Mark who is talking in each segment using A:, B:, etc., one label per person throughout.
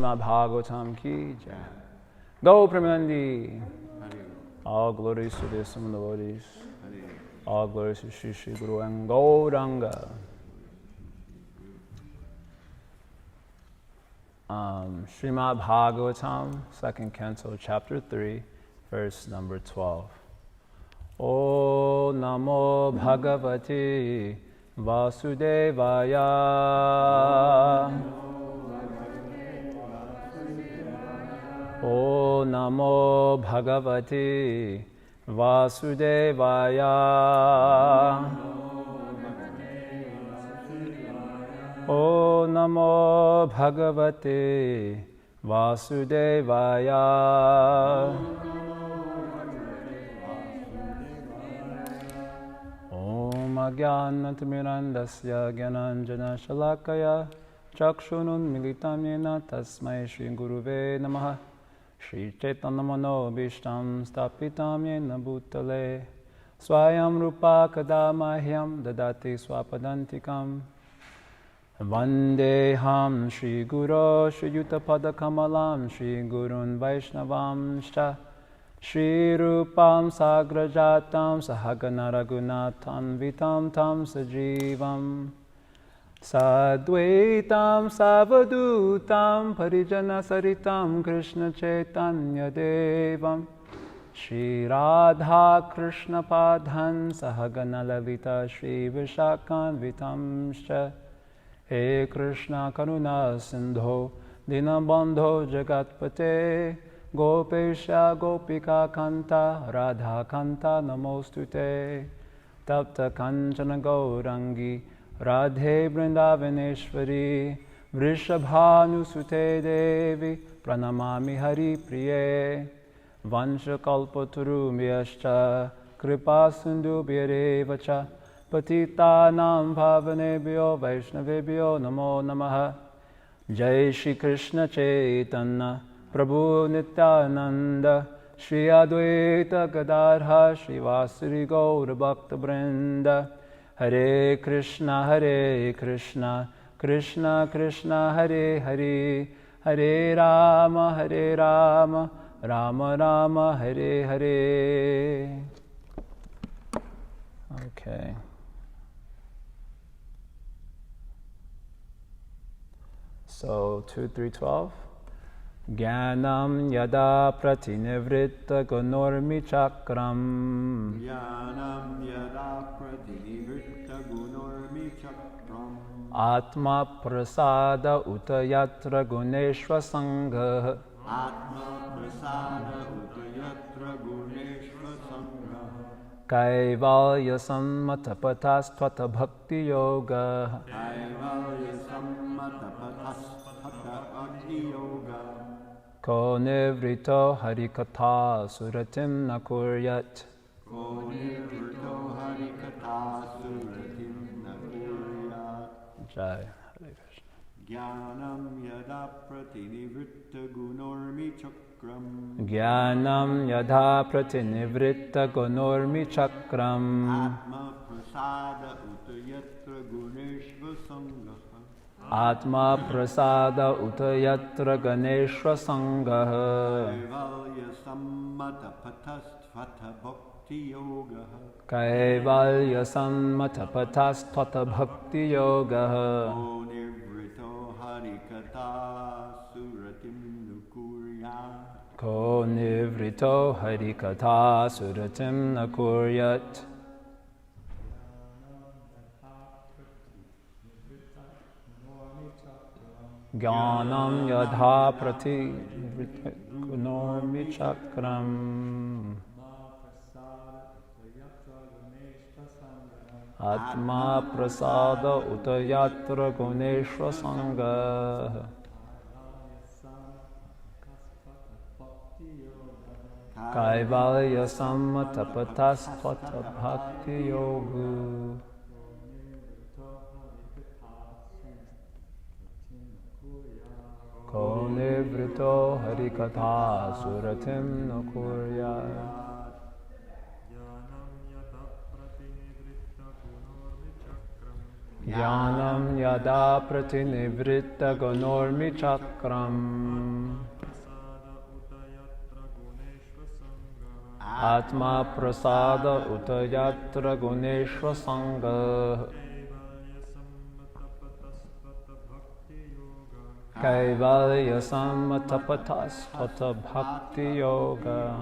A: Śhrīmad-Bhāgavatam ki Jaya. Go Premanandi. All glories to the Summit devotees. All glories to Shri Shri Guru and Gauranga. Śhrīmad-Bhāgavatam, second canto, chapter 3, verse number 12. O Namo Bhagavate Vasudevaya. O Namo Bhagavate Vasudevaya. O Namo Bhagavate Vasudevaya. Om Ajnanatirmirandasya Gyananjana Shalakaya Chakshunun Militam Yena Tasmai Shri Guruve Namaha. Shri Chaitanya Mano Bhishtam Stapitam Yena Bhutale Swayam Rupa Kadamahyam Dadati Swapadantikam Vandeham Shri Guru Shri Yutapada Kamalam Shri Gurun Vaishnavam Shcha Shri Rupam Sagrajatam Sahagana Raghunatham Vitam Tam Sajivam Sadvaitam Savadutam Parijana Saritam Krishna Chaitanya Devam Shri Radha Krishna Padhan Sahagana Lalita Shri Vishakan Vitam Shcha He Krishna Karuna Sindho Dinabandho Jagatpate Gopesha Gopika Kanta Radha Kanta Namostute Tapta Kanchana Gaurangi Radhe Vrindavaneshwari Vrishabhanusute Devi Pranamami Hari Priye Vansha Kalpaturumyascha Kripa Sindubhyarevacha Patitanam Bhavanebhyo Vaishnavebhyo Namo Namaha. Jai Shri Krishna Chaitanya Prabhu Nityananda Shri Advaita Gadadhara Shri Vasari Gaura Bhakta Vrinda. Hare Krishna Krishna Krishna Hare Hare Hare Rama Rama Rama Hare Hare. Okay. So 2, 3, 12. Jnanam yada pratinivritta gunormi chakram.
B: Jnanam yada pratinivritta gunormi chakram.
A: Atma prasada utayatra guneshva sangha.
B: Atma prasada utayatra guneshva sangha.
A: Kaivalya sammatapatās tvata bhakti yoga.
B: Kaivalya sammatapatās bhakti yoga.
A: Ko nivrito harikatha suratim nakuryat.
B: Ko nivrito harikatha suratim nakuryat.
A: Jaya. Hare Krishna.
B: Jnanam yada pratinivritta gunormi chakram.
A: Jnanam yadha pratinivritta gunormi chakram.
B: Atma prasada utayatra guneshva sangha.
A: Atma prasada utayatra ganeshva sangha.
B: Kaivalya sammatapatasttvata bhakti yoga.
A: Kaivalya sammatapatasttvata bhakti yoga.
B: O nivrito harikatha suratim nukuryat.
A: Ko nivrito harikatha suratim nakuryat. Jnanam yadha prati gunormi chakram. Atma prasada utayatra guneshva sangha. Kaivalya sammatapatasttvata bhakti yoga. Ko nivrito harikatha suratim nakuryat. Jnanam yada pratinivritta gunormi chakram. Atma prasada utayatra guneshva sangha. Kaivalya sammatapatas tata bhakti yoga.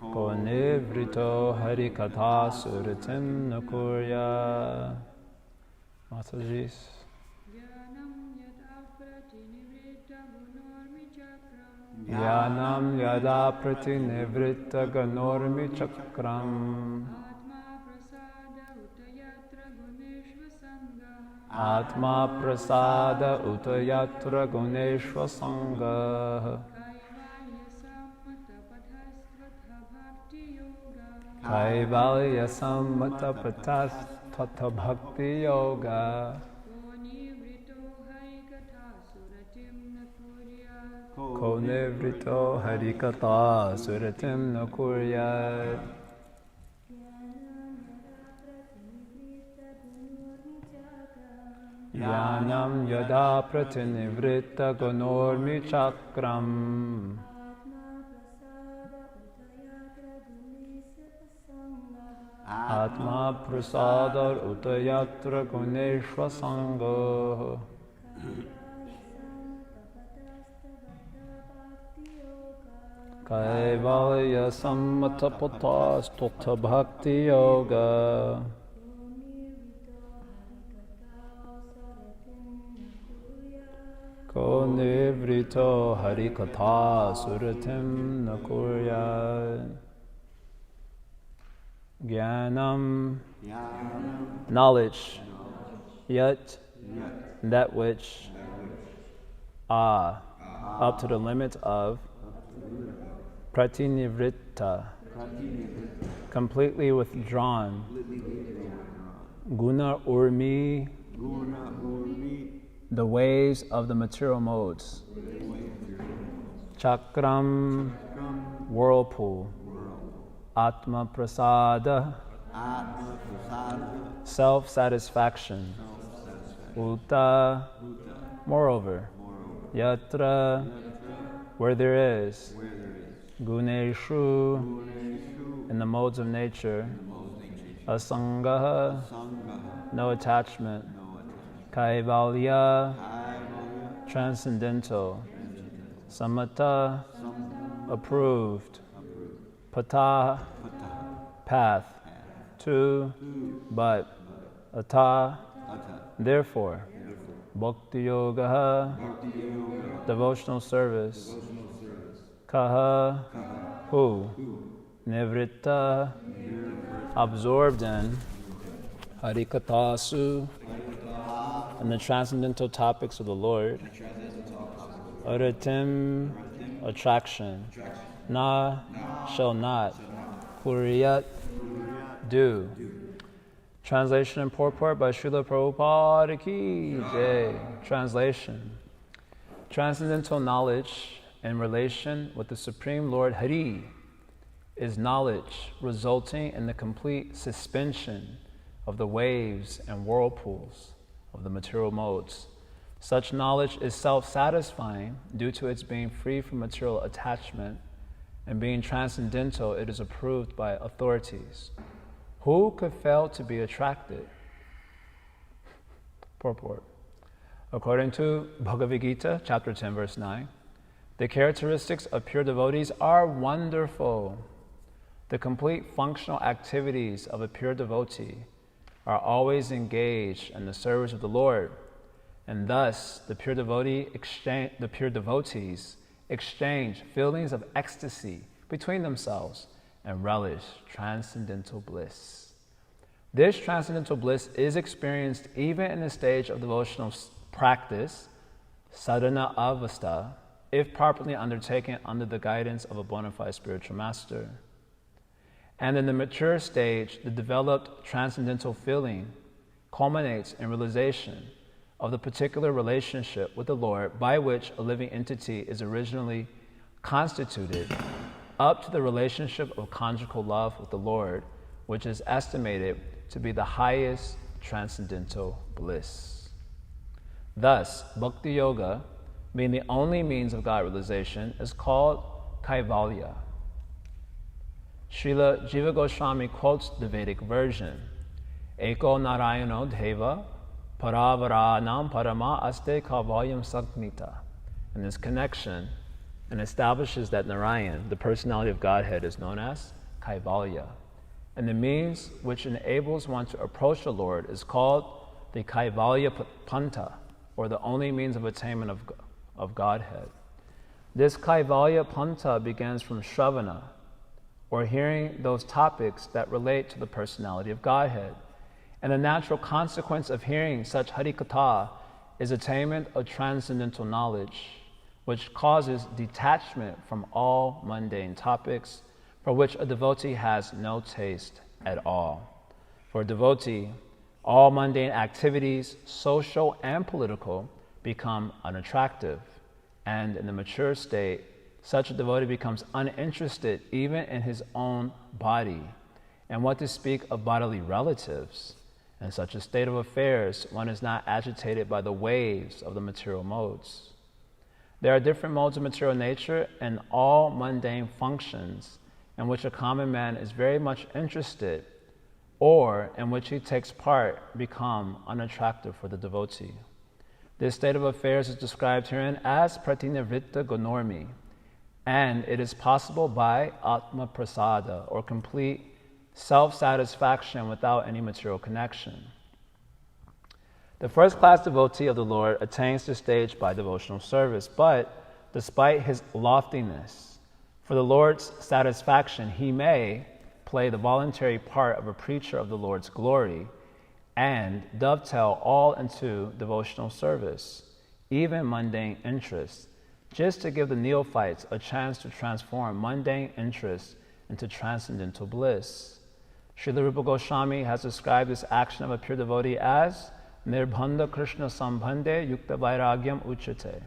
A: Ko nivrito harikatha suratim nakurya. Mataji's. Yanam yada pratinivritta ganormi chakram. Atma prasada utayatra guneshva sangha. Kaivalya sammata patas tata bhakti yoga. Ko nivrito harikatha suratim nakuryat. Yanam yada pratinivritta gunormi chakram. Atma prasadar utayatra guneshva sangha. Kaivalya sammatapatas tata bhakti yoga. Ko nivrito harikatha suratim nakuryat. Jnanam, knowledge, yet, that which, up to the limit of, pratinivritta, completely withdrawn, guna urmi, the waves of the material modes, chakram, whirlpool, Atma prasada, self-satisfaction, uta, moreover, yatra, where there is, guneshu, in the modes of nature, asanga, no attachment, kaivalya, transcendental, sammata, approved, pata, path, to, but, ata, therefore, bhakti yoga, devotional service, kaha, who, nivritta, absorbed in, harikatasu, and the transcendental topics of the Lord, aratim, attraction, na, shall not, kuriyat, do. Translation and purport by Srila Prabhupada ki Jaya. Translation. Transcendental knowledge in relation with the Supreme Lord Hari is knowledge resulting in the complete suspension of the waves and whirlpools of the material modes. Such knowledge is self-satisfying due to its being free from material attachment, and being transcendental, it is approved by authorities. Who could fail to be attracted? Purport. According to Bhagavad Gita, chapter 10, verse 9, the characteristics of pure devotees are wonderful. The complete functional activities of a pure devotee are always engaged in the service of the Lord, and thus the pure devotees exchange feelings of ecstasy between themselves and relish transcendental bliss. This transcendental bliss is experienced even in the stage of devotional practice, sadhana avastha, if properly undertaken under the guidance of a bona fide spiritual master. And in the mature stage, the developed transcendental feeling culminates in realization of the particular relationship with the Lord by which a living entity is originally constituted, up to the relationship of conjugal love with the Lord, which is estimated to be the highest transcendental bliss. Thus, Bhakti Yoga, being the only means of God realization, is called Kaivalya. Srila Jiva Goswami quotes the Vedic version, Eko Narayano Deva Paravaranam Parama Aste Kaivalyam Sagnita. In this connection, and establishes that Narayan, the personality of Godhead, is known as Kaivalya. And the means which enables one to approach the Lord is called the Kaivalya Panta, or the only means of attainment of Godhead. This Kaivalya Panta begins from Shravana, or hearing those topics that relate to the personality of Godhead. And a natural consequence of hearing such Harikatha is attainment of transcendental knowledge, which causes detachment from all mundane topics for which a devotee has no taste at all. For a devotee, all mundane activities, social and political, become unattractive. And in the mature state, such a devotee becomes uninterested even in his own body. And what to speak of bodily relatives? In such a state of affairs, one is not agitated by the waves of the material modes. There are different modes of material nature, and all mundane functions in which a common man is very much interested or in which he takes part become unattractive for the devotee. This state of affairs is described herein as pratinivritta gonormi, and it is possible by atma prasada, or complete self-satisfaction without any material connection. The first-class devotee of the Lord attains this stage by devotional service, but despite his loftiness, for the Lord's satisfaction, he may play the voluntary part of a preacher of the Lord's glory and dovetail all into devotional service, even mundane interests, just to give the neophytes a chance to transform mundane interests into transcendental bliss. Srila Rupa Goswami has described this action of a pure devotee as Nirbandha Krishna Sambandhe Yukta Vairagyam Uchate.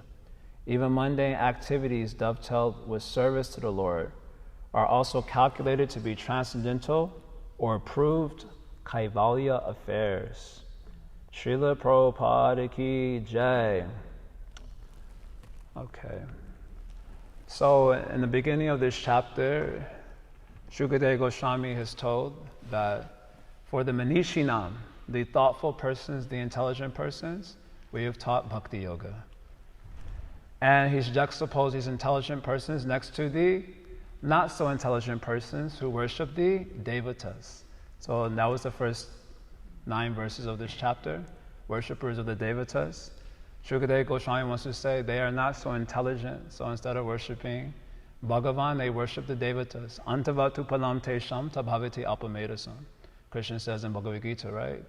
A: Even mundane activities dovetailed with service to the Lord are also calculated to be transcendental or approved Kaivalya affairs. Srila Prabhupada ki Jaya. Okay. So in the beginning of this chapter, Shukadeva Goswami has told that for the Manishinam, the thoughtful persons, the intelligent persons, we have taught Bhakti Yoga. And he's juxtaposed these intelligent persons next to the not so intelligent persons who worship the Devatas. So that was the first 9 verses of this chapter, worshippers of the Devatas. Shukadeva Goswami wants to say they are not so intelligent, so instead of worshiping Bhagavan, they worship the Devatas. Antavatu palam tesham tabhavati alpamedasam. Krishna says in Bhagavad Gita, right?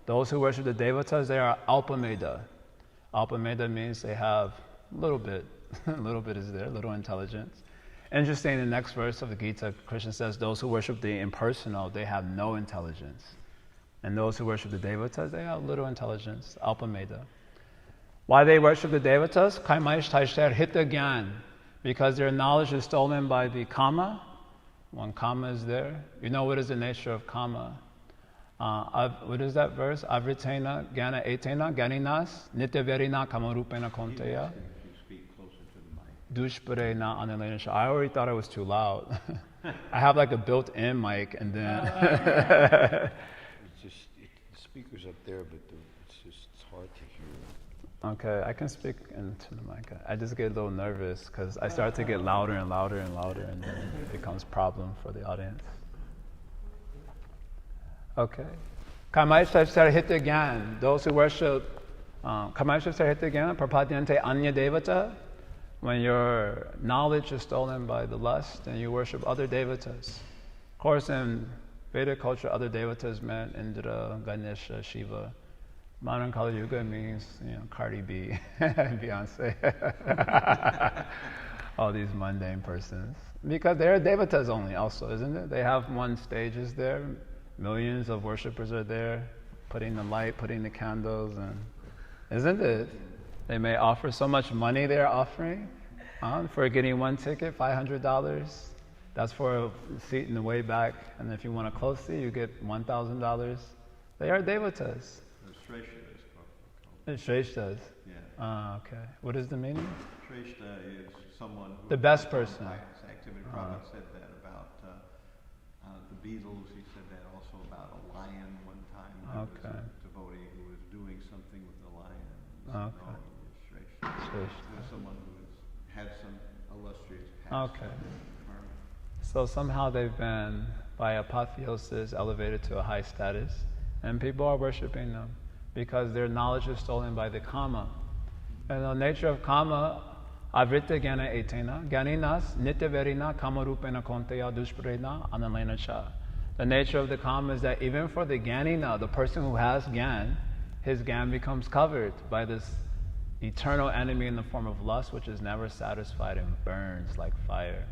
A: Those who worship the Devatas, they are alpameda. Alpameda means they have a little bit is there, little intelligence. Interesting, in the next verse of the Gita, Krishna says those who worship the impersonal, they have no intelligence. And those who worship the Devatas, they have little intelligence, alpameda. Why they worship the Devatas? Kaimaish taishter hita gyan. Because their knowledge is stolen by the kama. When kama is there, you know what is the nature of kama. What is that verse? Avritena gyana etena ganinas nityaverina kamarupena konteya. Dushpare na anilena. I already thought I was too loud. I have like a built-in mic, and then
B: it's just the speaker's up there, but it's hard to hear.
A: Okay, I can speak into the mic. I just get a little nervous because I start to get louder and louder and louder, and then it becomes a problem for the audience. Okay. Kamaishasthara hita gyan. Those who worship Kamaishasthara hita gyan, prapadyante anya devata. When your knowledge is stolen by the lust and you worship other devatas. Of course, in Vedic culture, other devatas meant Indra, Ganesha, Shiva. Modern Kali Yuga means, Cardi B, Beyonce, all these mundane persons. Because they're devatas only also, isn't it? They have one stages there, millions of worshippers are there, putting the light, putting the candles, and isn't it? They may offer so much money they're offering for getting one ticket, $500. That's for a seat in the way back. And if you want a close seat, you get $1,000. They are devatas. Shreshtas.
C: Yeah.
A: Okay. What is the meaning?
C: Shrestha is someone who...
A: The best person.
C: Activity. Prabhupada said that about the Beatles. He said that also about a lion one time. There was a devotee who was doing something with the lion.
A: Okay.
C: Shrestha. Someone who had some illustrious past.
A: Okay. So somehow they've been, by apotheosis, elevated to a high status, and people are worshipping them because their knowledge is stolen by the kama. And the nature of kama, avritta jnana etena, jnaninas nityaverina kamarupena konteya dushprena analena cha. The nature of the kama is that even for the jnanina, the person who has jnana, his jnana becomes covered by this eternal enemy in the form of lust, which is never satisfied and burns like fire.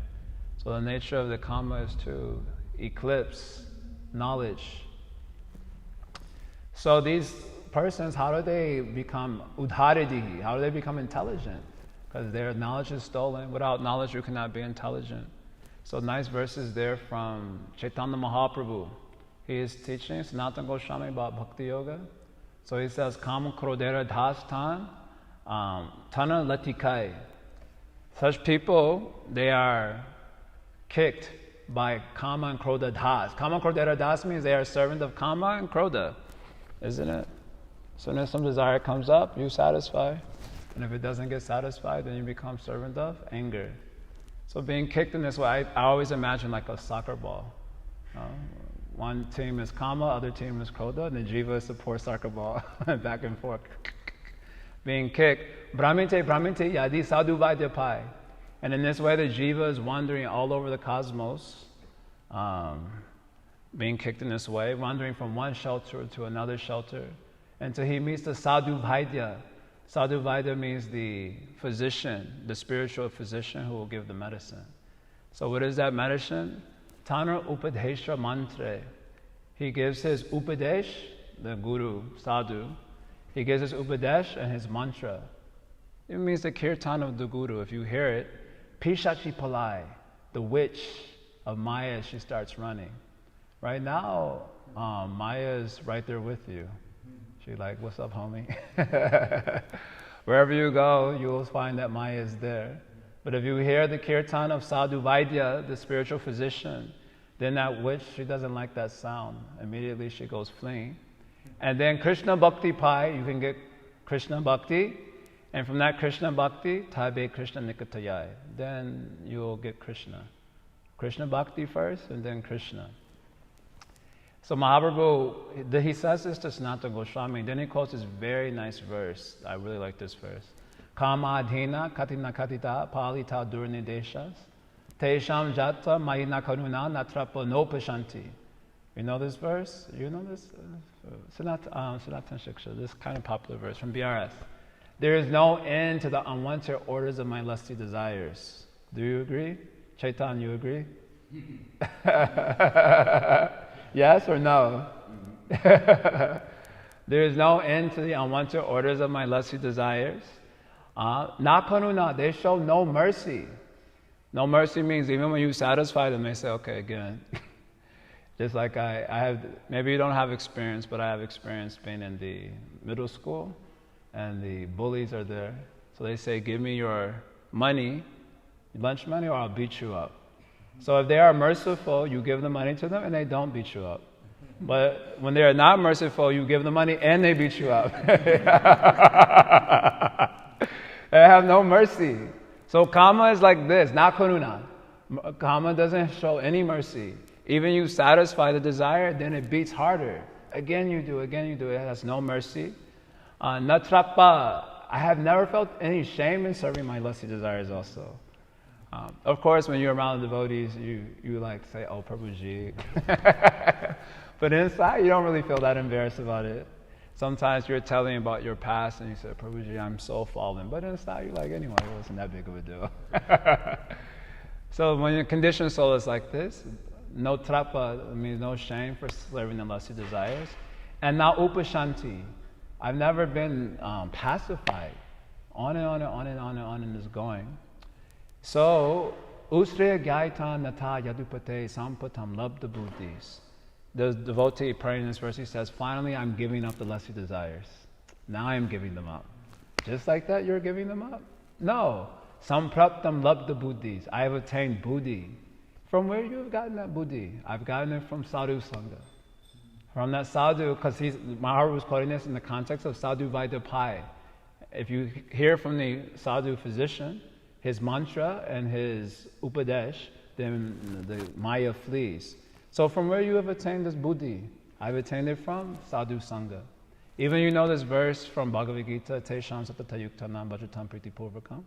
A: So the nature of the kama is to eclipse knowledge. So these persons, how do they become udharidihi? How do they become intelligent? Because their knowledge is stolen. Without knowledge, you cannot be intelligent. So nice verses there from Chaitanya Mahaprabhu. He is teaching Sanatana Goswami about Bhakti Yoga. So he says, Kama Krodera Dhastan Tana Latikai. Such people, they are kicked by Kama and Krodha Das. Kama and Krodha Das means they are servant of Kama and Krodha, isn't it? So when some desire comes up, you satisfy. And if it doesn't get satisfied, then you become servant of anger. So being kicked in this way, I always imagine like a soccer ball. One team is Kama, other team is Krodha, and the Jiva is the poor soccer ball, back and forth. Being kicked, Brahminte yadi sadhu vaidyapai. And in this way, the Jiva is wandering all over the cosmos, being kicked in this way, wandering from one shelter to another shelter, until he meets the sadhu vaidya. Sadhu vaidya means the physician, the spiritual physician who will give the medicine. So what is that medicine? Tanra upadesha mantra. He gives his upadesh, the guru, sadhu. He gives his upadesh and his mantra. It means the kirtan of the guru. If you hear it, Pishachi Palai, the witch of Maya, she starts running. Right now, Maya is right there with you. She's like, what's up, homie? Wherever you go, you will find that Maya is there. But if you hear the kirtan of Sadhu Vaidya, the spiritual physician, then that witch, she doesn't like that sound. Immediately she goes fleeing. And then Krishna Bhakti Pai, you can get Krishna Bhakti. And from that Krishna Bhakti, Tabe Krishna Nikatayai. Then you'll get Krishna. Krishna Bhakti first, and then Krishna. So Mahaprabhu, he says this to Sanatana Goswami, then he quotes this very nice verse. I really like this verse. Kama adhina katina katita palita durnideshas tesham jata mayina karuna natrapa nopashanti. You know this verse? You know this? Sanatana Shiksha, this kind of popular verse from BRS. There is no end to the unwanted orders of my lusty desires. Do you agree? Chaitanya, you agree? Yes or no? There is no end to the unwanted orders of my lusty desires. Na karuna, they show no mercy. No mercy means even when you satisfy them, they say, okay, again. Just like I have, maybe you don't have experience, but I have experience being in the middle school, and the bullies are there. So they say, give me your money, lunch money, or I'll beat you up. So if they are merciful, you give the money to them and they don't beat you up. But when they are not merciful, you give the money and they beat you up. They have no mercy. So kama is like this, not karuna. Kama doesn't show any mercy. Even you satisfy the desire, then it beats harder. Again you do, it has no mercy. Natrapa, I have never felt any shame in serving my lusty desires also. Of course, when you're around the devotees, you like say, oh, Prabhuji. But inside, you don't really feel that embarrassed about it. Sometimes you're telling about your past and you say, Prabhuji, I'm so fallen. But inside, you're like, anyway, it wasn't that big of a deal. So when your conditioned soul is like this, no trapa means no shame for serving the lusty desires. And now upashanti. I've never been pacified. On and on and on and on and on and is going. So Usriya Gyaita Nata Yadupate Sampatam Labda Buddhis. The devotee praying this verse, he says, finally I'm giving up the lesser desires. Now I'm giving them up. Just like that, you're giving them up? No. Sampraptam Labda Buddhis. I have attained buddhi. From where you have gotten that buddhi? I've gotten it from sadhu sangha. From that sadhu, because Maharaj was quoting this in the context of sadhu Vaidapai. If you hear from the sadhu physician, his mantra and his upadesh, then the maya flees. So from where you have attained this buddhi? I've attained it from sadhu sangha. Even you know this verse from Bhagavad Gita, Tesham satatayuktanam bhajatam priti purvakam,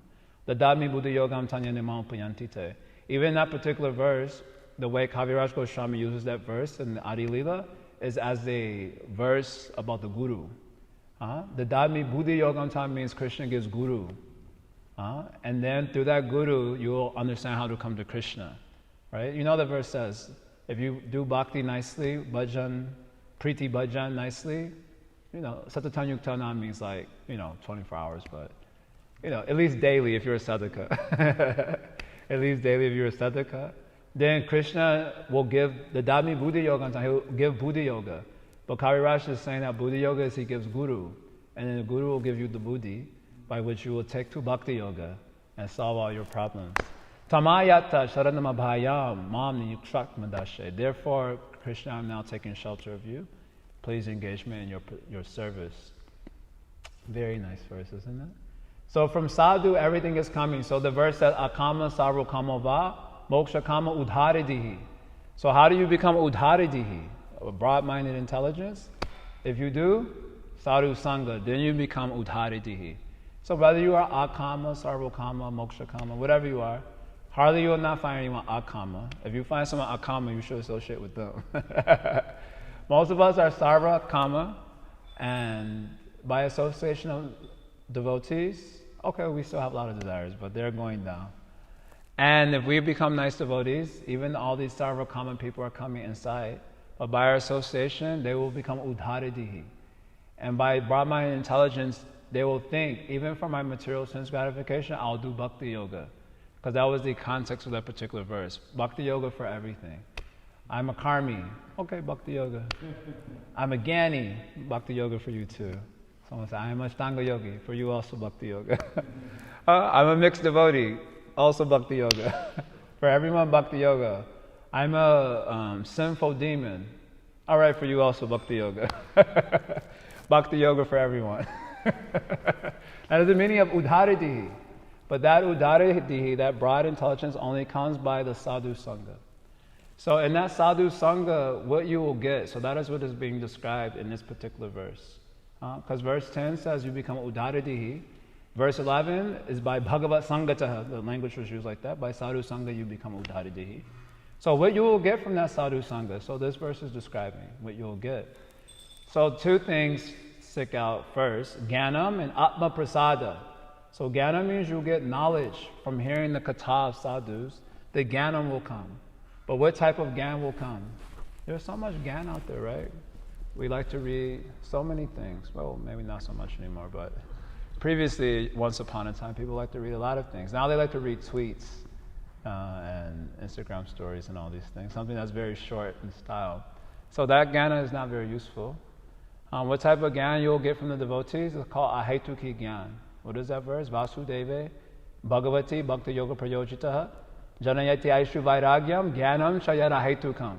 A: dadami buddha yogam tanya nimam payantite. Even in that particular verse, the way Kaviraj Goswami uses that verse in the Adi Lila is as a verse about the guru. The Dadmi Buddhi Yogam Tam means Krishna gives guru. And then through that guru, you will understand how to come to Krishna. Right? You know the verse says, if you do bhakti nicely, bhajan, priti bhajan nicely, Satatan Yuktana means 24 hours, but, at least daily if you're a sadhaka. At least daily if you're a sadhaka. Then Krishna will give the Dadmi Buddhi Yoga, he'll give Buddhi Yoga. But Kaviraj is saying that Buddhi Yoga is he gives Guru. And then the Guru will give you the Buddhi, by which you will take to Bhakti Yoga and solve all your problems. Tamayata sharanamabhayam mam niyukshak madashe. Therefore, Krishna, I'm now taking shelter of you. Please engage me in your service. Very nice verse, isn't it? So from sadhu, everything is coming. So the verse says, akama sarva kama va, moksha kama udharidihi. So how do you become udharidihi? A broad-minded intelligence? If you do, sadhu sangha, then you become udharidihi. So whether you are akama, sarva kama, moksha kama, whatever you are, hardly you will not find anyone akama. If you find someone akama, you should associate with them. Most of us are sarva kama, and by association of devotees, okay, we still have a lot of desires, but they're going down. And if we become nice devotees, even all these sarva kama people are coming inside, but by our association, they will become udharidihi. And by Brahmanian intelligence, they will think, even for my material sense gratification, I'll do bhakti yoga. Because that was the context of that particular verse. Bhakti yoga for everything. I'm a karmi. Okay, bhakti yoga. I'm a jnani. Bhakti yoga for you too. Someone said, I'm a Ashtanga yogi. For you also bhakti yoga. I'm a mixed devotee. Also bhakti yoga. For everyone, bhakti yoga. I'm a sinful demon. All right, for you also bhakti yoga. Bhakti yoga for everyone. That is the meaning of udharidihi. But that udharidihi, that broad intelligence, only comes by the sadhu sangha. So in that sadhu sangha, what you will get, so that is what is being described in this particular verse. Because verse 10 says you become udharidihi. Verse 11 is by bhagavat sangataha, the language was used like that. By sadhu sangha, you become udharidihi. So what you will get from that sadhu sangha, so this verse is describing what you will get. So two things stick out first, jnanam and atma prasada. So jnana means you'll get knowledge from hearing the katha of sadhus. The jnanam will come. But what type of jnana will come? There's so much jnana out there, right? We like to read so many things. Well, maybe not so much anymore, but previously, once upon a time, people like to read a lot of things. Now they like to read tweets and Instagram stories and all these things, something that's very short in style. So that jnana is not very useful. What type of jnana you'll get from the devotees is called ahetuki jnana. What is that verse? Vasudeve Bhagavati Bhakti Yoga Prayojitaha Janayati Aishu Vairagyam Jnanam Shayad Ahetukam.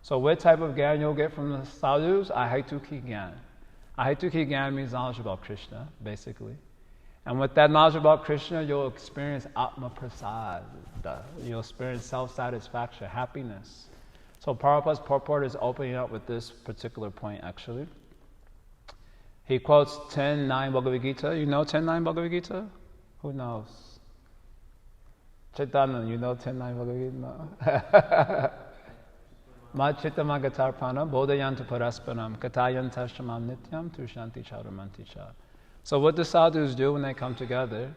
A: So what type of jnana you'll get from the sadhus? Ahetuki jnana. Ahetuki jnana means knowledge about Krishna, basically. And with that knowledge about Krishna, you'll experience atma prasada. You'll experience self-satisfaction, happiness. So Prabhupada's purport is opening up with this particular point, actually. He quotes 10.9 Bhagavad Gita. You know 10.9 Bhagavad Gita? Who knows? Chaitanya, you know 10.9 Bhagavad Gita? No. Ma chittamagatārpana bodhayantu parasparam katayanta shamam nityam tushanti charamanti cha. So what the sadhus do when they come together,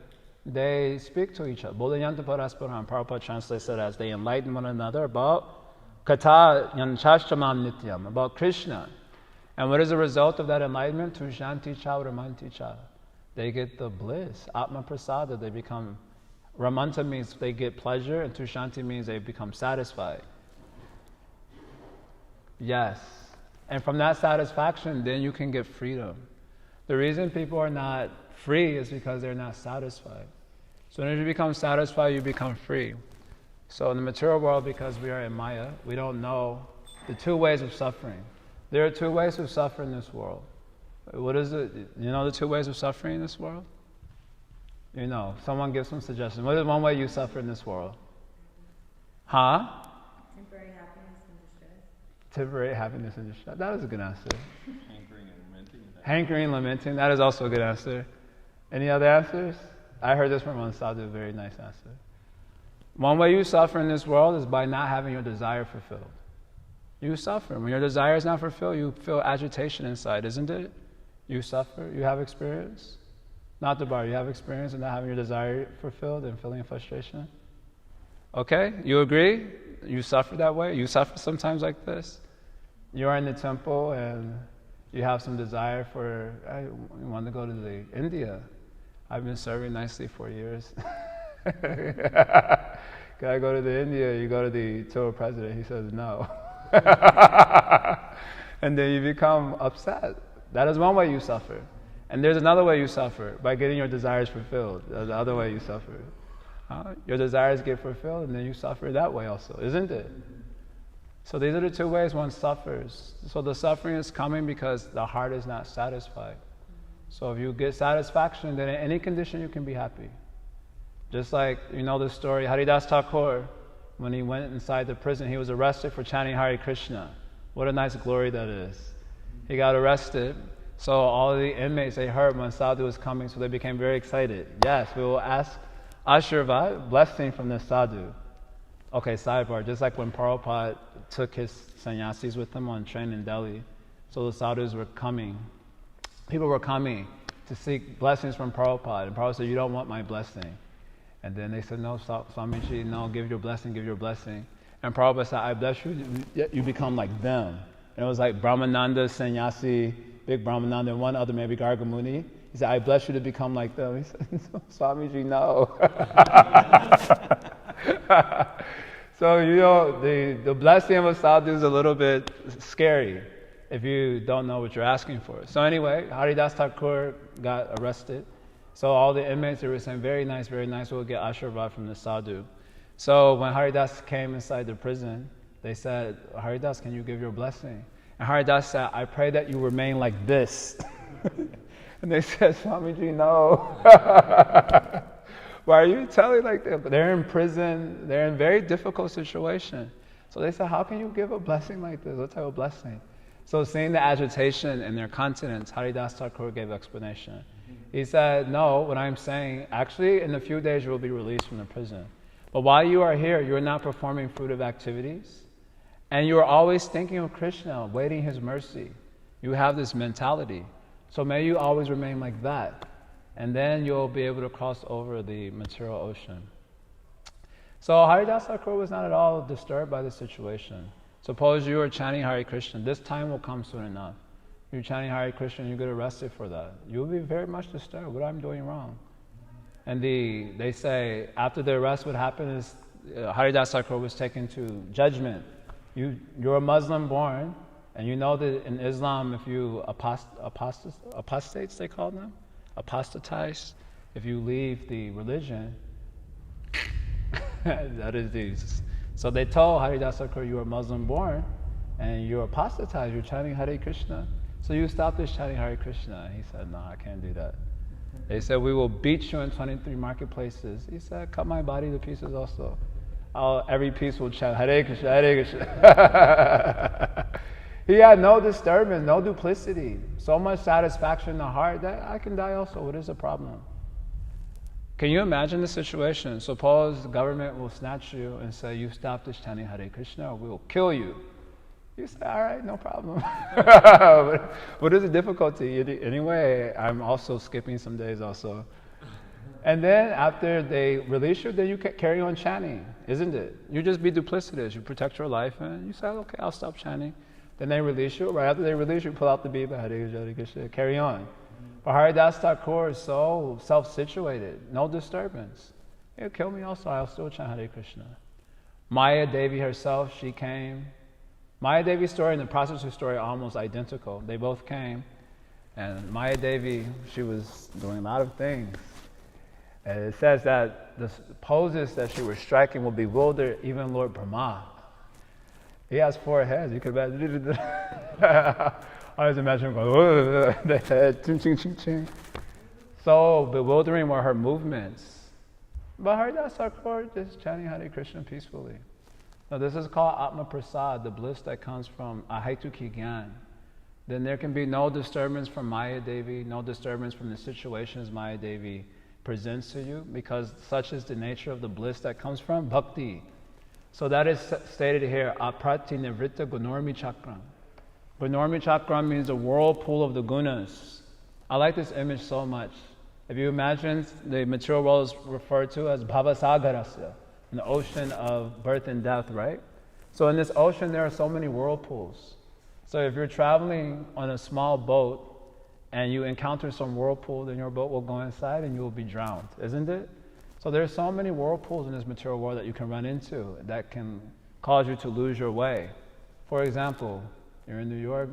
A: they speak to each other. Bodhayantu parasparam, Prabhupada translates it as they enlighten one another about katayanta shamam nityam, about Krishna. And what is the result of that enlightenment? Tushanti charamanti cha. They get the bliss, atma prasada, they become Ramanta means they get pleasure, and Tushanti means they become satisfied. Yes. And from that satisfaction, then you can get freedom. The reason people are not free is because they're not satisfied. So when you become satisfied, you become free. So in the material world, because we are in Maya, we don't know the two ways of suffering. There are two ways of suffering in this world. What is it? You know the two ways of suffering in this world? You know, someone gives some suggestions. What is one way you suffer in this world? Huh?
D: Temporary happiness and distress.
A: Temporary happiness and distress. That is a good answer.
C: Hankering and lamenting.
A: Hankering and lamenting. That is also a good answer. Any other answers? I heard this from one sadhu, very nice answer. One way you suffer in this world is by not having your desire fulfilled. You suffer. When your desire is not fulfilled, you feel agitation inside, isn't it? You suffer. You have experience. Not the bar. You have experience in not having your desire fulfilled and feeling frustration. Okay? You agree? You suffer that way? You suffer sometimes like this? You are in the temple and you have some desire for, I want to go to India. I've been serving nicely for years. Can I go to India? You go to the tour president. He says no. And then you become upset. That is one way you suffer. And there's another way you suffer, by getting your desires fulfilled. That's the other way you suffer. Your desires get fulfilled, and then you suffer that way also, isn't it? So these are the two ways one suffers. So the suffering is coming because the heart is not satisfied. So if you get satisfaction, then in any condition you can be happy. Just like, you know the story, Haridas Thakur, when he went inside the prison, he was arrested for chanting Hare Krishna. What a nice glory that is. He got arrested, so all of the inmates, they heard when sadhu was coming, so they became very excited. Yes, we will ask Ashirvad, blessing from the sadhu. Okay, sidebar, just like when Prabhupada took his sannyasis with him on train in Delhi, so the sadhus were coming. People were coming to seek blessings from Prabhupada, and Prabhupada said, you don't want my blessing. And then they said, no, Swamiji, no, give your blessing, give your blessing. And Prabhupada said, I bless you, you become like them. And it was like Brahmananda, Sannyasi, Big Brahmananda, and one other, maybe Gargamuni. He said, I bless you to become like them. He said, Swamiji, no. So, you know, the blessing of a sadhu is a little bit scary if you don't know what you're asking for. So anyway, Haridas Thakur got arrested. So all the inmates, they were saying, very nice, we'll get Ashirvad from the sadhu. So when Haridas came inside the prison, they said, Haridas, can you give your blessing? And Haridas said, I pray that you remain like this. And they said, Swamiji, no. Why are you telling like that? But they're in prison, they're in a very difficult situation. So they said, how can you give a blessing like this? What type of blessing? So seeing the agitation and their continence, Haridas Thakur gave explanation. He said, no, what I'm saying, actually in a few days you will be released from the prison. But while you are here, you are not performing fruitive activities. And you are always thinking of Krishna, waiting His mercy. You have this mentality. So may you always remain like that. And then you'll be able to cross over the material ocean. So Haridas Thakur was not at all disturbed by the situation. Suppose you are chanting Hare Krishna. This time will come soon enough. You're chanting Hare Krishna and you get arrested for that. You'll be very much disturbed. What am I doing wrong? And they say, after the arrest, what happened is Haridas Thakur was taken to judgment. You're a Muslim born, and you know that in Islam, if you apostates, they call them? Apostatize. If you leave the religion, that is these. So they told Haridas Thakur, you are Muslim born, and you're apostatized, you're chanting Hare Krishna. So you stop this chanting Hare Krishna. And he said, no, I can't do that. They said, we will beat you in 23 marketplaces. He said, cut my body to pieces also. Every piece will chant Hare Krishna, Hare Krishna. He had no disturbance, no duplicity. So much satisfaction in the heart that I can die also. What is the problem? Can you imagine the situation? Suppose the government will snatch you and say, you stop this chanting Hare Krishna or we will kill you. You say, all right, no problem. What is the difficulty? Anyway, I'm also skipping some days also. And then after they release you, then you can carry on chanting, isn't it? You just be duplicitous. You protect your life and you say, okay, I'll stop chanting. Then they release you. Right after they release you, pull out the Bible, Hare Krishna, Hare Krishna, carry on. But Haridas Thakur is so self-situated, no disturbance. He'll kill me also, I'll still chant Hare Krishna. Maya Devi herself, she came. Maya Devi's story and the prostitute's story are almost identical. They both came. And Maya Devi, she was doing a lot of things. And it says that the poses that she was striking will bewilder even Lord Brahma. He has 4 heads. You could imagine. I always imagine him going, the head, ching, ching, ching, ching. So bewildering were her movements. But Haridasa Kaur just chanting Hare Krishna peacefully. Now this is called Atma Prasad, the bliss that comes from Ahaitukhi Gyan. Then there can be no disturbance from Maya Devi, no disturbance from the situations Maya Devi presents to you, because such is the nature of the bliss that comes from bhakti. So that is stated here, aprati nivritta gunormi chakram. Gunormi chakram means the whirlpool of the gunas. I like this image so much. If you imagine, the material world is referred to as bhavasagarasya, an ocean of birth and death, right? So in this ocean, there are so many whirlpools. So if you're traveling on a small boat and you encounter some whirlpool, then your boat will go inside and you will be drowned, isn't it? So there's so many whirlpools in this material world that you can run into that can cause you to lose your way. For example, you're in New York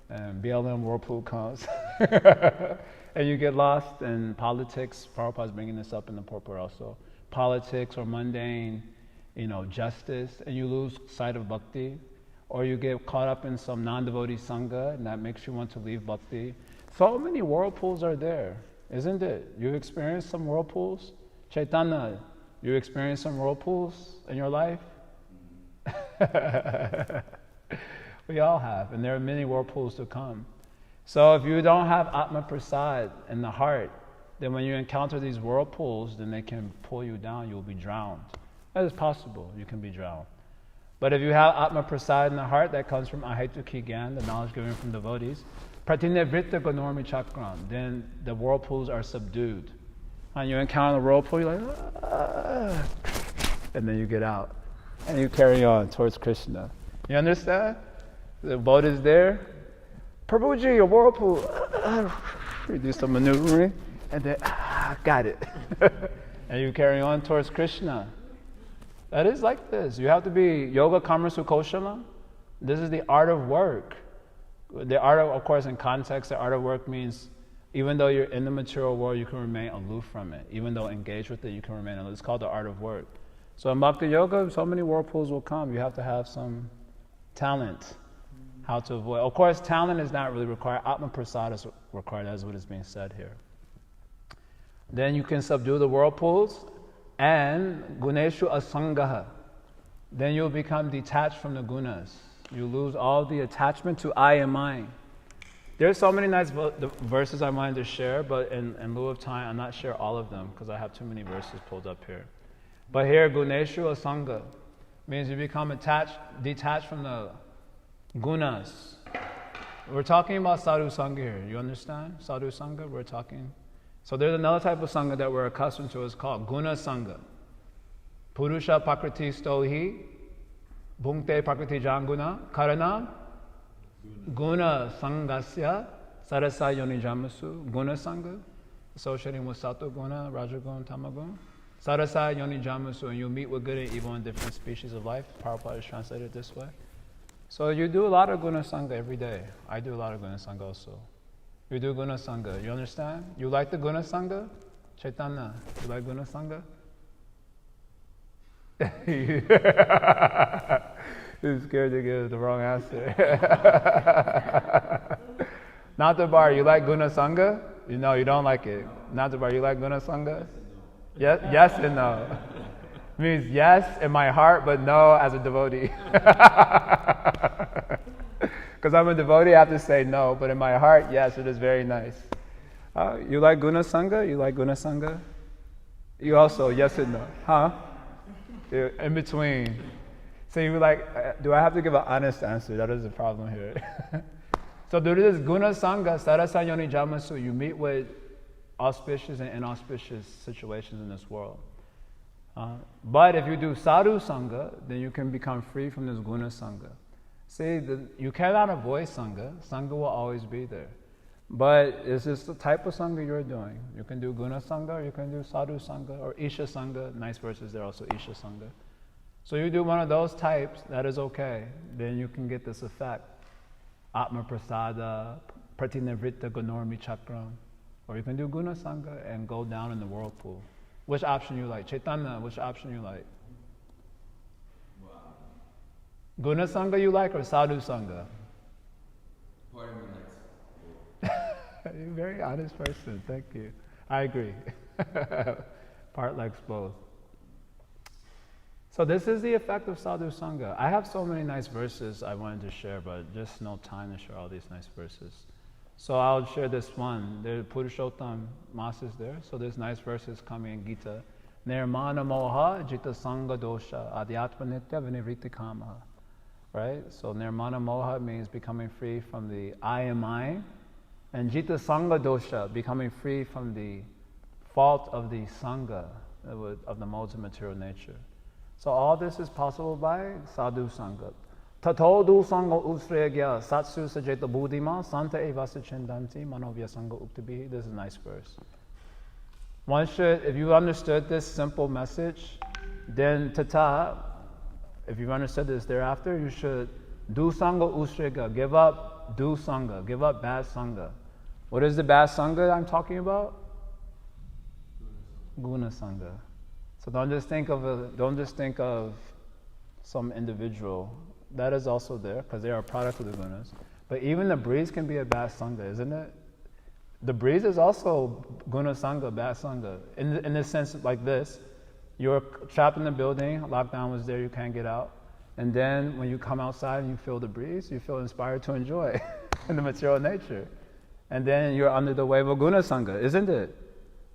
A: and BLM whirlpool comes and you get lost in politics. Prabhupada's bringing this up in the purport also. Politics or mundane, justice, and you lose sight of bhakti. Or you get caught up in some non-devotee sangha and that makes you want to leave bhakti. So many whirlpools are there, isn't it? You experienced some whirlpools? Chaitanya, you experienced some whirlpools in your life? We all have, and there are many whirlpools to come. So if you don't have Atma Prasad in the heart, then when you encounter these whirlpools, then they can pull you down, you'll be drowned. That is possible, you can be drowned. But if you have Atma Prasad in the heart, that comes from Ahaitukhi Gyan, the knowledge given from devotees, pratinevritta gunormi chakram, then the whirlpools are subdued. And you encounter the whirlpool, you're like, ah, and then you get out. And you carry on towards Krishna. You understand? The boat is there. Prabhuji, a whirlpool. You do some maneuvering, and then, got it. And you carry on towards Krishna. That is like this. You have to be yoga karma sukoshala. This is the art of work. The art of course, in context, the art of work means even though you're in the material world, you can remain aloof from it. Even though engaged with it, you can remain aloof. It's called the art of work. So in Bhakti Yoga, so many whirlpools will come. You have to have some talent, how to avoid. Of course, talent is not really required. Atma Prasad is required, as what is being said here. Then you can subdue the whirlpools, and guneshu asangaha. Then you'll become detached from the gunas. You lose all the attachment to I and mine. There's so many nice verses I wanted to share, but in lieu of time, I'm not share all of them because I have too many verses pulled up here. But here, guneshu asanga means you become detached from the gunas. We're talking about sadhu sangha here. You understand? Sadhu sangha, we're talking. So there's another type of sangha that we're accustomed to. It's called guna sangha. Purusha prakriti stohi, bhunkte prakriti janguna, karana, guna sangasya, sarasa yoni jamasu, guna sangha, associating with sattva guna, rajagun, tamagun, sarasa yoni jamasu, and you meet with good and evil in different species of life. Prabhupada is translated this way. So you do a lot of guna sangha every day. I do a lot of guna sangha also. You do guna sangha. You understand? You like the guna sangha? Chaitanya, you like guna sangha? He's scared to give the wrong answer. Natabar, you like guna sangha? No, you don't like it. Natabar, you like guna sangha? Yes and no. Means yes in my heart, but no as a devotee. Because I'm a devotee, I have to say no, but in my heart, yes, it is very nice. You like guna sangha? You like guna sangha? You also, yes and no. Huh? In between. So you like, do I have to give an honest answer? That is the problem here. So there is guna sangha, sarasa yoni jamasu. You meet with auspicious and inauspicious situations in this world. But if you do sadhu sangha, then you can become free from this guna sangha. See, you cannot avoid sangha. Sangha will always be there. But it's just the type of Sangha you're doing. You can do Guna Sangha, or you can do Sadhu Sangha, or Isha Sangha. Nice verses there also, Isha Sangha. So you do one of those types, that is okay. Then you can get this effect. Atma Prasada, Pratinavritta Ganormi Chakram. Or you can do Guna Sangha and go down in the whirlpool. Which option you like? Chaitanya, which option you like? Guna Sangha you like or Sadhu Sangha?
E: Part of me likes
A: You're a very honest person, thank you. I agree. Part likes both. So this is the effect of Sadhu Sangha. I have so many nice verses I wanted to share, but just no time to share all these nice verses. So I'll share this one. The Purushottam Mas is there, so there's nice verses coming in Gita. Nirmana moha jita sangha dosha adhyatma nitya vinivriti kama. Right? So nirmana moha means becoming free from the I am I. And jita sangha dosha, becoming free from the fault of the sangha, of the modes of material nature. So all this is possible by sadhu sangha. Tato du sangha usregya satsu sajeta buddhima santa evasa chindanti manovya sangha uktabihi. This is a nice verse. One should, if you understood this simple message, then tata, if you've understood this thereafter, you should do sangha usrega, give up do sangha, give up bad sangha. What is the bad sangha I'm talking about? Guna sangha. So don't just think of some individual. That is also there because they are a product of the gunas. But even the breeze can be a bad sangha, isn't it? The breeze is also guna sangha, bad sangha. In the sense like this, you're trapped in the building, lockdown was there, you can't get out. And then when you come outside and you feel the breeze, you feel inspired to enjoy in the material nature. And then you're under the wave of guna sangha, isn't it?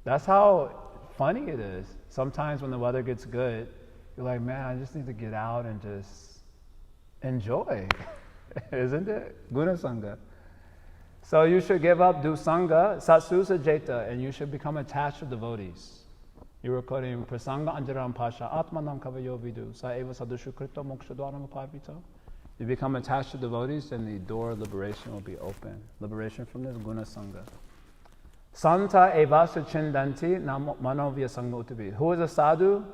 A: That's how funny it is. Sometimes when the weather gets good, you're like, man, I just need to get out and just enjoy, isn't it? Guna sangha. So you should give up do sangha, satsusa jeta, and you should become attached to devotees. You were quoting Prasanga Anjaram Pasha, Atmanam Kavayo Vidu, Sa eva sadushukrita mokshadwaram upavito. You become attached to devotees, then the door of liberation will be open. Liberation from this guna sangha. Santa evasa chindanti manovya sangha utabi. Who is a sadhu?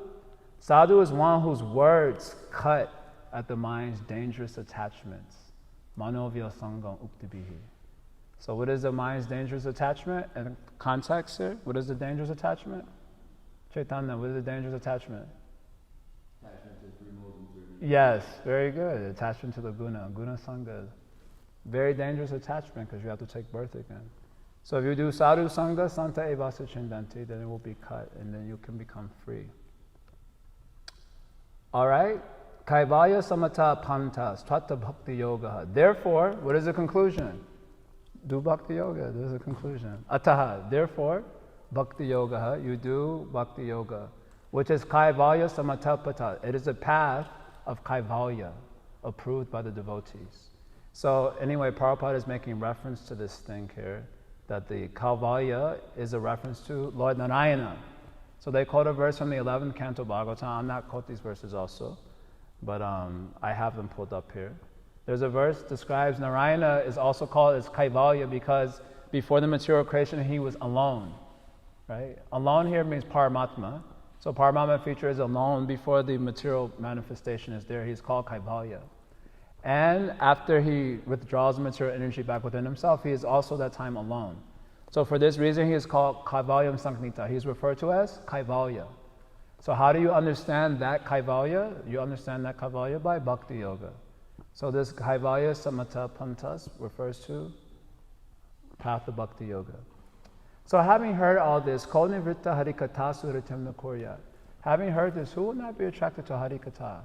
A: Sadhu is one whose words cut at the mind's dangerous attachments. Manovya sangha uktabihi. So what is the mind's dangerous attachment? In context here, what is the dangerous attachment? Chaitanya, what is the dangerous attachment?
E: attachment to three modes and three.
A: Yes, very good. Attachment to the guna sangha. Very dangerous attachment because you have to take birth again. So if you do sadhu sangha, santa evasa chindanti, then it will be cut and then you can become free. Alright? Kaivaya samata pantas, tvata bhakti yoga. Therefore, what is the conclusion? Do bhakti yoga. This is the conclusion. Ataha, therefore, bhakti yoga, you do bhakti yoga, which is kaivalya samatapata. It is a path of kaivalya, approved by the devotees. So anyway, Prabhupada is making reference to this thing here, that the kaivalya is a reference to Lord Narayana. So they quote a verse from the 11th canto Bhagavatam. I'm not quote these verses also, but I have them pulled up here. There's a verse describes Narayana is also called as kaivalya because before the material creation he was alone. Right? Alone here means Paramatma. So Paramatma feature is alone before the material manifestation is there. He's called Kaivalya. And after he withdraws the material energy back within himself, he is also that time alone. So for this reason, he is called Kaivalyam Sanknita. He's referred to as Kaivalya. So how do you understand that Kaivalya? You understand that Kaivalya by Bhakti Yoga. So this Kaivalya Samata Pantas refers to path of Bhakti Yoga. So having heard all this, Kol Nivritta Harikatha Suritim Nakurya. Having heard this, who will not be attracted to Harikatha?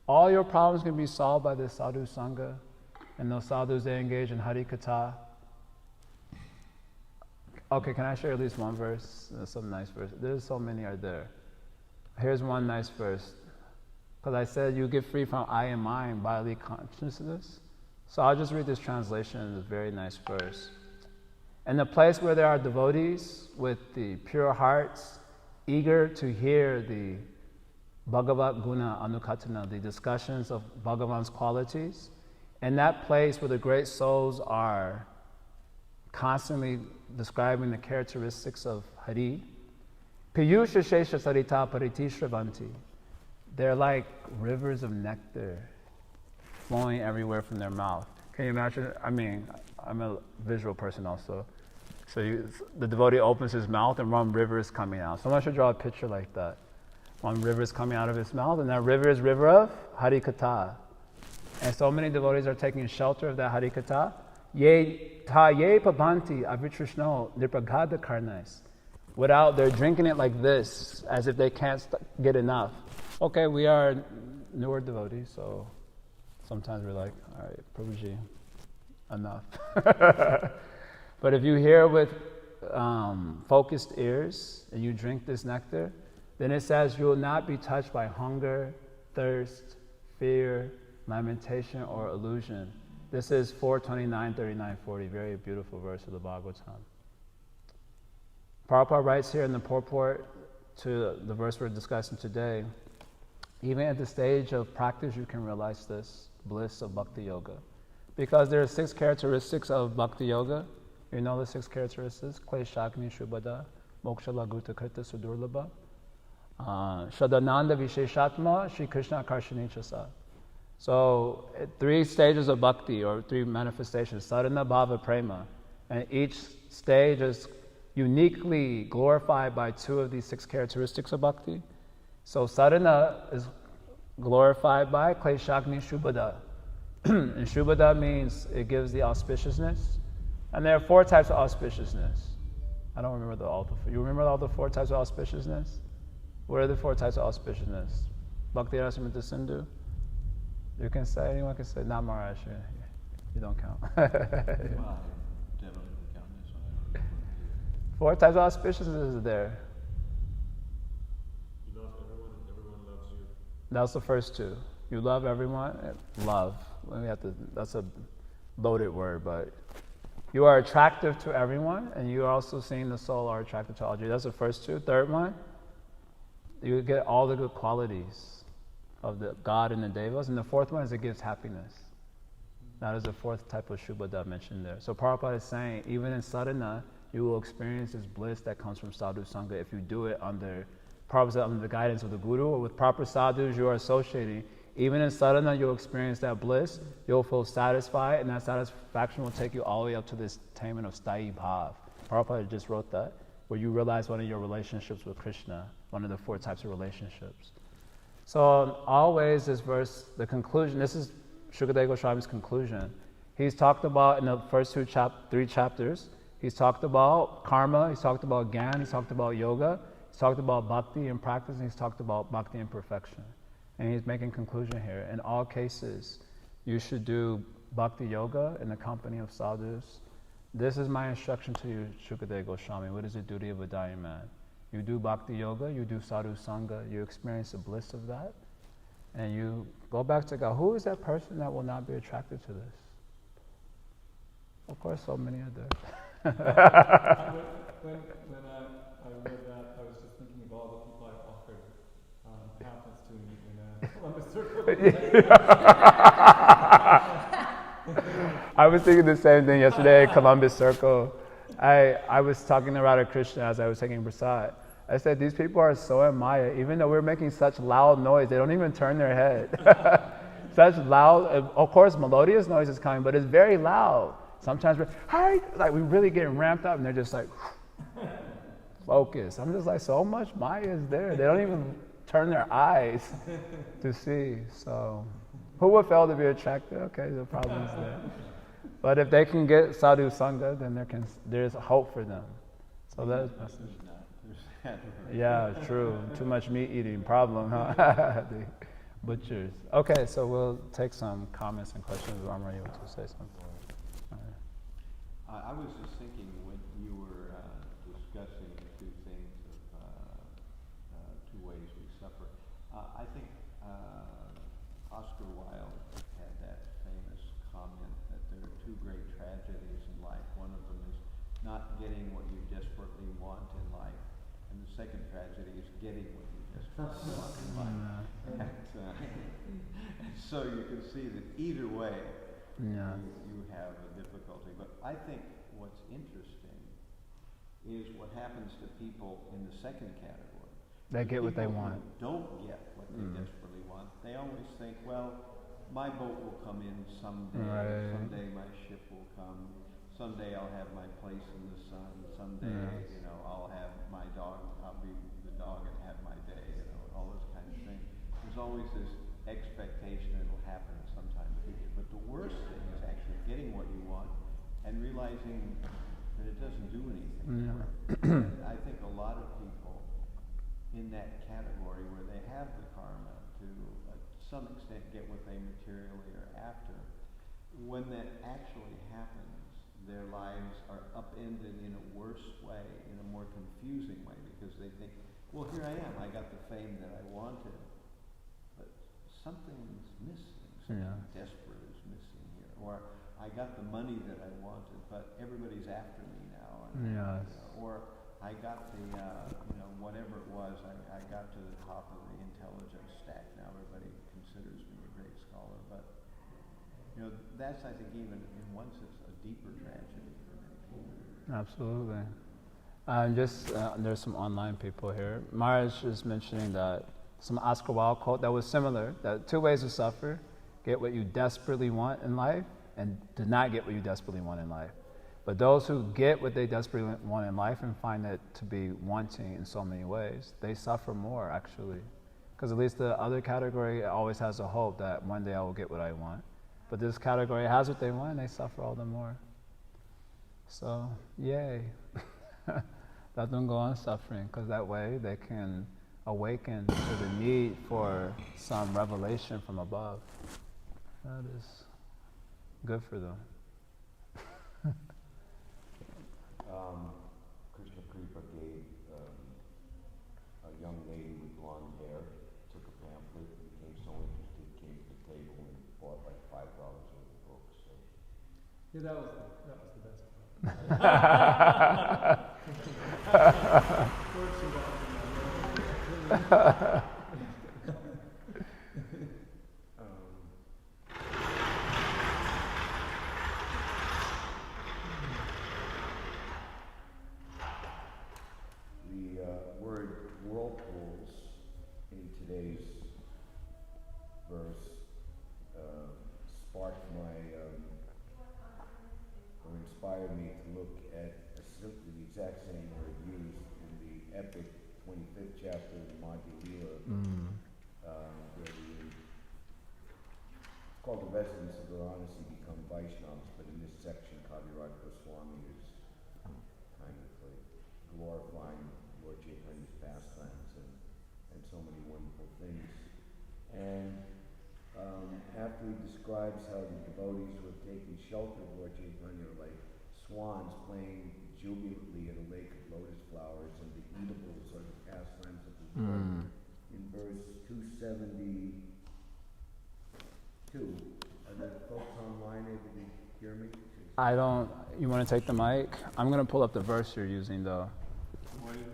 A: All your problems can be solved by this sadhu sangha, and those sadhus, they engage in Harikatha. Okay, can I share at least one verse? Some nice verse. There's so many are there. Here's one nice verse. Because I said you get free from I and mine, bodily consciousness. So I'll just read this translation in this very nice verse. In the place where there are devotees with the pure hearts, eager to hear the Bhagavat Guna Anukatana, the discussions of Bhagavan's qualities, in that place where the great souls are constantly describing the characteristics of Hari. Piyusha Shesha Sarita Pariti Shravanti. They're like rivers of nectar flowing everywhere from their mouth. Can you imagine? I mean, I'm a visual person also. So the devotee opens his mouth and one river is coming out. Someone should draw a picture like that. One river is coming out of his mouth, and that river is river of Harikatha. And so many devotees are taking shelter of that Harikatha. Ye ta ye pabanti avitrishno nirpragada karnais. They're drinking it like this, as if they can't get enough. Okay, we are newer devotees, so sometimes we're like, all right, Prabhuji, enough. But if you hear with focused ears and you drink this nectar, then it says you will not be touched by hunger, thirst, fear, lamentation, or illusion. This is 429, 39, 40, very beautiful verse of the Bhagavatam. Prabhupada writes here in the purport to the verse we're discussing today, even at the stage of practice, you can realize this bliss of Bhakti Yoga. Because there are 6 characteristics of Bhakti Yoga. You know the 6 characteristics? Kleshakni Shubhada, Moksha Laguta Krita Sudurlabha, Shradananda Visheshatma, Shri Krishna Karshani Chasa. So 3 stages of bhakti, or 3 manifestations, sadhana, bhava, prema. And each stage is uniquely glorified by 2 of these 6 characteristics of bhakti. So sadhana is glorified by kleshakni shubhada. And shubhada means it gives the auspiciousness. And there are 4 types of auspiciousness. I don't remember you remember all the 4 types of auspiciousness? What are the 4 types of auspiciousness? Bhakti Rasamrita Sindhu? You can say, anyone can say, not Maharaj, you don't count.
C: Well, I definitely don't count this one.
A: 4 types of auspiciousness is there.
F: You love everyone loves you.
A: That's the first 2. You love everyone, love. That's a loaded word, but you are attractive to everyone, and you are also seeing the soul are attracted to all of you. That's the first 2. Third one, you get all the good qualities of the God and the Devas. And the 4th one is it gives happiness. That is the 4th type of Shubhada mentioned there. So Prabhupada is saying, even in sadhana, you will experience this bliss that comes from sadhu sangha if you do it under the guidance of the Guru, or with proper sadhus you are associating. Even in sadhana, you'll experience that bliss. You'll feel satisfied, and that satisfaction will take you all the way up to this attainment of Sthayi Bhav. Prabhupada just wrote that, where you realize one of your relationships with Krishna, one of the 4 types of relationships. So always this verse, the conclusion, this is Shukadeva Goswami's conclusion. He's talked about in the first 3 chapters, he's talked about karma, he's talked about gyan, he's talked about yoga, he's talked about bhakti and practice, and he's talked about bhakti and perfection. And he's making conclusion here. In all cases, you should do bhakti yoga in the company of sadhus. This is my instruction to you, Shukadeva Goswami. What is the duty of a dying man? You do bhakti yoga, you do sadhu sangha, you experience the bliss of that, and you go back to God. Who is that person that will not be attracted to this? Of course, so many are there.
F: When I read that, I was just thinking of all the people I offered pamphlets to in Columbus Circle.
A: I was thinking the same thing yesterday at Columbus Circle. I was talking to Radha Krishna as I was taking prasad. I said, these people are so in Maya. Even though we're making such loud noise, they don't even turn their head. Such loud, of course, melodious noise is coming, but it's very loud. Sometimes we're, hi, like we're really getting ramped up, and they're just like, focus. I'm just like, so much Maya is there. They don't even turn their eyes to see. So, who would fail to be attracted? Okay, the problem is there. But if they can get sadhu sangha, then there's hope for them. So that's yeah, true. Too much meat eating problem, huh? The butchers. Okay, so we'll take some comments and questions. I'm ready to say something.
C: I was just thinking when you were discussing the 2 things of 2 ways we suffer. I think Oscar Wilde had that famous comment that there are 2 great tragedies in life. One of them is not getting what you desperately want in life, and the second tragedy is getting what you desperately want in life. And so you can see that either way you have a difficulty. But I think what's interesting is what happens to people in the second category.
A: They get what they
C: People
A: want.
C: who don't get what they desperately want. They always think, well, my boat will come in someday.
A: Right.
C: Someday my ship will come. Someday I'll have my place in the sun. Someday, you know, I'll have my dog. I'll be the dog and have my day. You know, all those kind of things. There's always this expectation that it'll happen sometime in the future. But the worst thing is actually getting what you want and realizing that it doesn't do anything. And I think a lot of people in that category where they have the karma to some extent get what they materially are after, when that actually happens, their lives are upended in a worse way, in a more confusing way, because they think, well, here I am, I got the fame that I wanted, but something's missing, something desperate is missing here, or I got the money that I wanted, but everybody's after me now, and, you know, or I got the, you know, whatever it was, I got to the top of the intelligence stack, now everybody considers me a great scholar, but, you know, that's, I think, even in one sense, a deeper tragedy for many people.
A: Absolutely. There's some online people here. Maharaj is mentioning that some Oscar Wilde quote that was similar, that 2 ways to suffer: get what you desperately want in life and do not get what you desperately want in life. But those who get what they desperately want in life and find it to be wanting in so many ways, they suffer more, actually. Because at least the other category always has a hope that one day I will get what I want. But this category has what they want and they suffer all the more. So, yay. Let them go on suffering, because that way they can awaken to the need for some revelation from above. That is good for them.
B: Krishna Kripa gave a young lady with blonde hair, took a pamphlet, became so interested, came to the table and bought like $5 worth of books. So.
F: Yeah, that was the best part.
B: The word whirlpools in today's verse sparked my, or inspired me to look at the exact same word used in the epic 25th chapter of the Madhya Lila, where it's called the residents of Varanasi become Vaishnavas, but in this section, Kaviraj Goswami is kind of like glorifying Lord Chaitanya's pastimes and so many wonderful things. And after he describes how the devotees who have taken shelter of Lord Chaitanya are like swans playing jubilantly at a lake of lotus flowers, and the eatables are the pastimes of the Lord. In verse 272, are the folks online able to hear me?
A: I don't, you want to take the mic? I'm going to pull up the verse you're using, though.
C: What is it?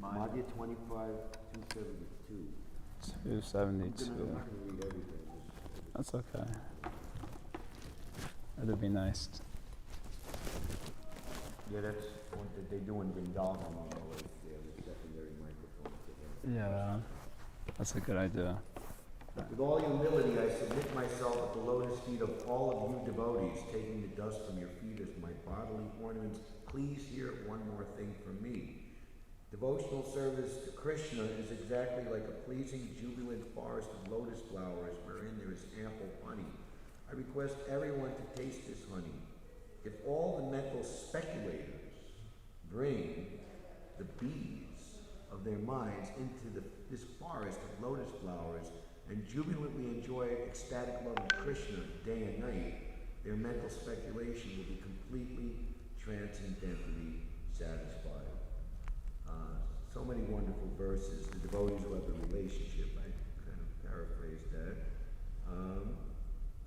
B: Madhya 25, 272.
A: 272.
B: I'm not going to read everything.
A: That's okay. That'd be nice.
B: Yeah, that's what they do in Vrindavan, you know, like they have a secondary microphone for them.
A: Yeah, that's a good idea.
B: With all humility, I submit myself at the lotus feet of all of you devotees, taking the dust from your feet as my bodily ornaments. Please hear one more thing from me. Devotional service to Krishna is exactly like a pleasing, jubilant forest of lotus flowers wherein there is ample honey. I request everyone to taste this honey. If all the mental speculators bring the bees of their minds into this forest of lotus flowers and jubilantly enjoy ecstatic love of Krishna day and night, their mental speculation will be completely, transcendently satisfied. So many wonderful verses. The devotees who have the relationship, I kind of paraphrased that.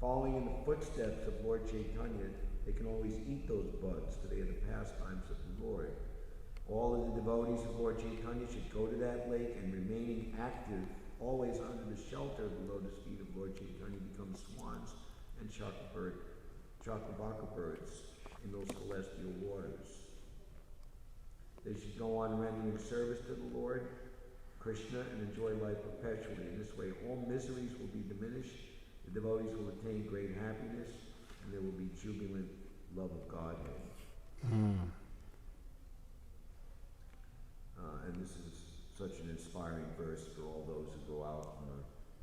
B: Following in the footsteps of Lord Chaitanya, they can always eat those buds, for they are the pastimes of the Lord. All of the devotees of Lord Chaitanya should go to that lake and, remaining active, always under the shelter of the lotus feet of Lord Chaitanya, become swans and chakravaka birds. in those celestial waters. They should go on rendering service to the Lord, Krishna, and enjoy life perpetually. In this way, all miseries will be diminished, the devotees will attain great happiness, and there will be jubilant love of Godhead. And this is such an inspiring verse for all those who go out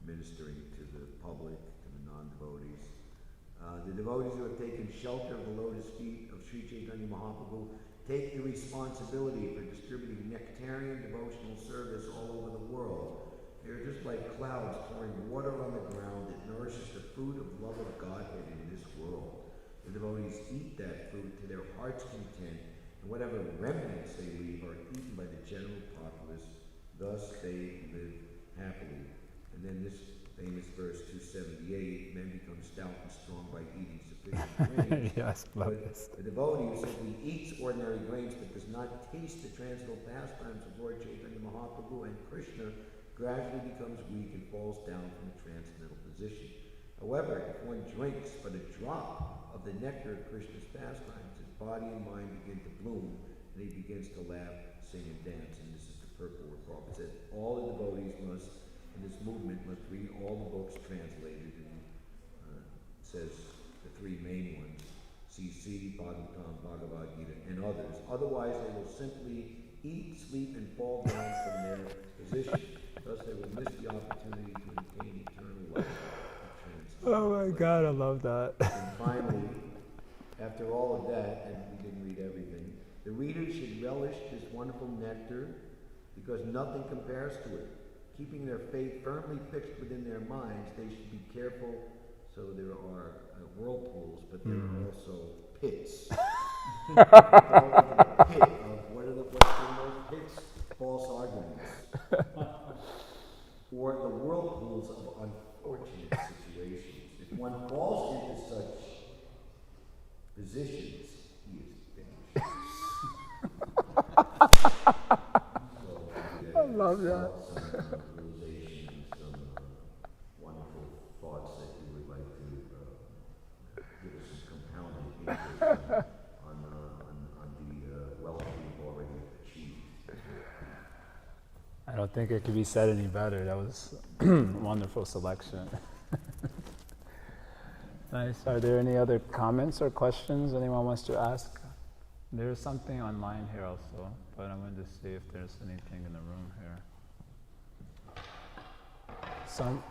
B: ministering to the public, to the non-devotees. The devotees who have taken shelter of the lotus feet of Sri Chaitanya Mahaprabhu take the responsibility for distributing nectarian devotional service all over the world. They are just like clouds pouring water on the ground that nourishes the fruit of love of Godhead in this world. The devotees eat that fruit to their heart's content, and whatever remnants they leave are eaten by the general populace. Thus they live happily. And then this famous verse 278, men become stout and strong by eating sufficient grain.
A: Yes,
B: but the devotee who simply eats ordinary grains but does not taste the transcendental pastimes of Lord Chaitanya Mahaprabhu and Krishna gradually becomes weak and falls down from a transcendental position. However, if one drinks but a drop of the nectar of Krishna's pastimes, his body and mind begin to bloom, and he begins to laugh, sing, and dance. And this is the purport where Prabhupada said all the devotees must, in this movement, must read all the books translated, and says the three main ones, CC, Bhagavatam, Bhagavad Gita, and others. Otherwise, they will simply eat, sleep, and fall down from their position. Thus, they will miss the opportunity to attain eternal life.
A: Oh my God, I love that.
B: And finally, after all of that, and we didn't read everything, the readers should relish this wonderful nectar because nothing compares to it. Keeping their faith firmly fixed within their minds, they should be careful. So there are whirlpools, but there are also pits. Pit of what's in those pits? False arguments. Or the whirlpools of unfortunate situations. If one falls into such positions, he is finished.
A: I love that.
B: Some realizations, some wonderful thoughts that you would like to give us some compounded interest on the wealth we've already achieved.
A: I don't think it could be said any better. That was a wonderful selection. Nice. Are there any other comments or questions anyone wants to ask? There's something online here also, but I'm going to see if there's anything in the room here. Some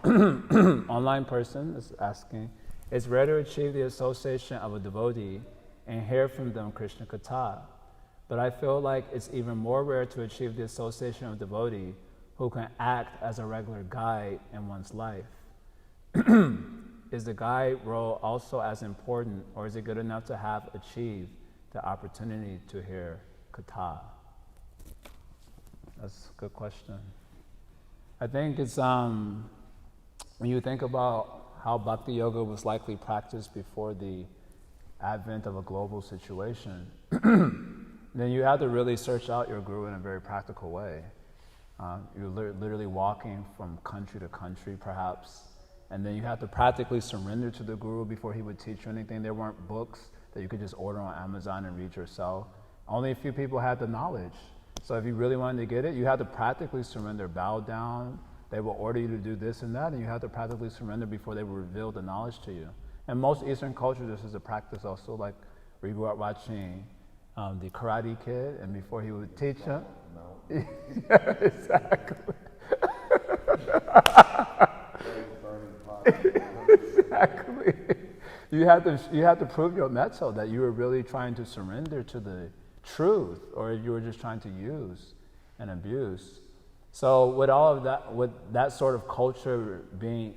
A: online person is asking, it's rare to achieve the association of a devotee and hear from them Krishna Katha, but I feel like it's even more rare to achieve the association of a devotee who can act as a regular guide in one's life. Is the guide role also as important, or is it good enough to have achieved the opportunity to hear Katha? That's a good question. I think it's, when you think about how Bhakti Yoga was likely practiced before the advent of a global situation, then you have to really search out your guru in a very practical way. You're literally walking from country to country, perhaps, and then you have to practically surrender to the guru before he would teach you anything. There weren't books that you could just order on Amazon and read yourself. Only a few people had the knowledge. So if you really wanted to get it, you had to practically surrender, bow down. They will order you to do this and that, and you have to practically surrender before they will reveal the knowledge to you. And most Eastern cultures, this is a practice also, like we grew up watching the Karate Kid, and before he would teach them. Yeah, exactly. Exactly. You have to prove your mezzo that you were really trying to surrender to the truth, or you were just trying to use and abuse. So with all of that, with that sort of culture being